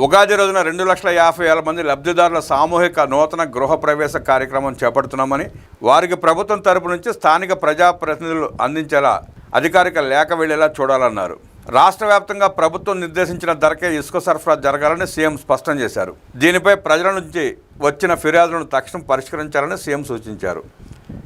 ఉగాది రోజున 2,50,000 మంది లబ్ధిదారుల సామూహిక నూతన గృహ ప్రవేశ కార్యక్రమం చేపడుతున్నామని, వారికి ప్రభుత్వం తరపు నుంచి స్థానిక ప్రజాప్రతినిధులు అందించేలా అధికారిక లేఖ వెళ్లేలా చూడాలన్నారు. రాష్ట్ర వ్యాప్తంగా ప్రభుత్వం నిర్దేశించిన ధరకే ఇసుక సరఫరా జరగాలని సీఎం స్పష్టం చేశారు. దీనిపై ప్రజల నుంచి వచ్చిన ఫిర్యాదులను తక్షణం పరిష్కరించాలని సీఎం సూచించారు.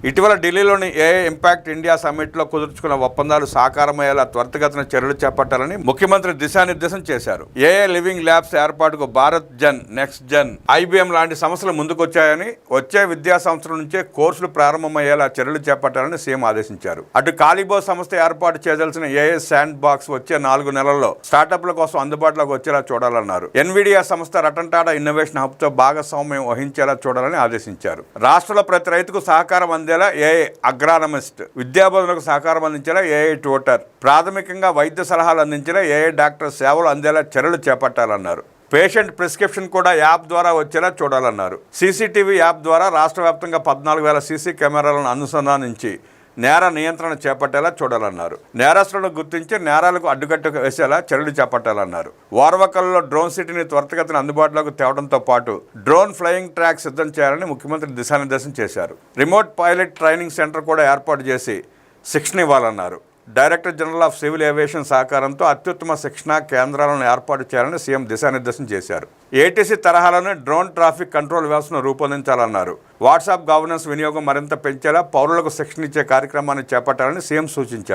ఇటీవల ఢిల్లీలోని ఏఐ ఇంపాక్ట్ ఇండియా సమ్మిట్లో కుదుర్చుకున్న ఒప్పందాలు సాకారమయ్యేలా త్వరితగతిన చర్యలు చేపట్టాలని ముఖ్యమంత్రి దిశానిర్దేశం చేశారు. ఏఐ లివింగ్ ల్యాబ్స్ ఏర్పాటుకు భారత్ జన్, నెక్స్ట్ జన్, ఐబీఎం లాంటి సంస్థలు ముందుకొచ్చాయని, వచ్చే విద్యా సంవత్సరం నుంచే కోర్సులు ప్రారంభమయ్యేలా చర్యలు చేపట్టాలని సీఎం ఆదేశించారు. అటు కాలిబో సంస్థ ఏర్పాటు చేయదలసిన ఏఐ శాండ్ బాక్స్ వచ్చే 4 నెలల్లో స్టార్టప్ల కోసం అందుబాటులోకి వచ్చేలా చూడాలన్నారు. ఎన్విడియా సంస్థ రతన్ టాటా ఇన్నోవేషన్ హబ్తో భాగస్వామ్యం వహించేలా చూడాలని ఆదేశించారు. రాష్ట్రంలో ప్రతి రైతుకు సహకారం అందేలా ఏఐ అగ్రానమిస్ట్, విద్యాబోధనకు సహకారం అందించేలా ఏఐ ట్యూటర్, ప్రాథమికంగా వైద్య సలహాలు అందించేలా ఏఐ డాక్టర్ సేవలు అందేలా చర్యలు చేపట్టాలన్నారు. పేషెంట్ ప్రిస్క్రిప్షన్ కూడా యాప్ ద్వారా వచ్చేలా చూడాలన్నారు. సీసీటీవీ యాప్ ద్వారా రాష్ట్ర వ్యాప్తంగా 14,000 సీసీ కెమెరాలను అనుసంధానించి నేర నియంత్రణ చేపట్టేలా చూడాలన్నారు. నేరస్తులను గుర్తించి నేరాలకు అడ్డుకట్ట వేసేలా చర్యలు చేపట్టాలన్నారు. వార్వకల్లో డ్రోన్ సిటీని త్వరితగతిన అందుబాటులోకి తేవడంతో పాటు డ్రోన్ ఫ్లయింగ్ ట్రాక్ సిద్ధం చేయాలని ముఖ్యమంత్రి దిశానిర్దేశం చేశారు. రిమోట్ పైలట్ ట్రైనింగ్ సెంటర్ కూడా ఏర్పాటు చేసి శిక్షణ ఇవ్వాలన్నారు. Director general of civil aviation సహకారంతో అత్యుత్తమ శిక్షణ కేంద్రాలను ఏర్పాటు చేయాలని సీఎం దిశానిర్దేశం చేశారు. ఏటీసీ తరహాలోనే డ్రోన్ ట్రాఫిక్ కంట్రోల్ వ్యవస్థను రూపొందించాలన్నారు. వాట్సాప్ గవర్నెన్స్ వినియోగం మరింత పెంచేలా పౌరులకు శిక్షణ ఇచ్చే కార్యక్రమాన్ని చేపట్టాలని సీఎం సూచించారు.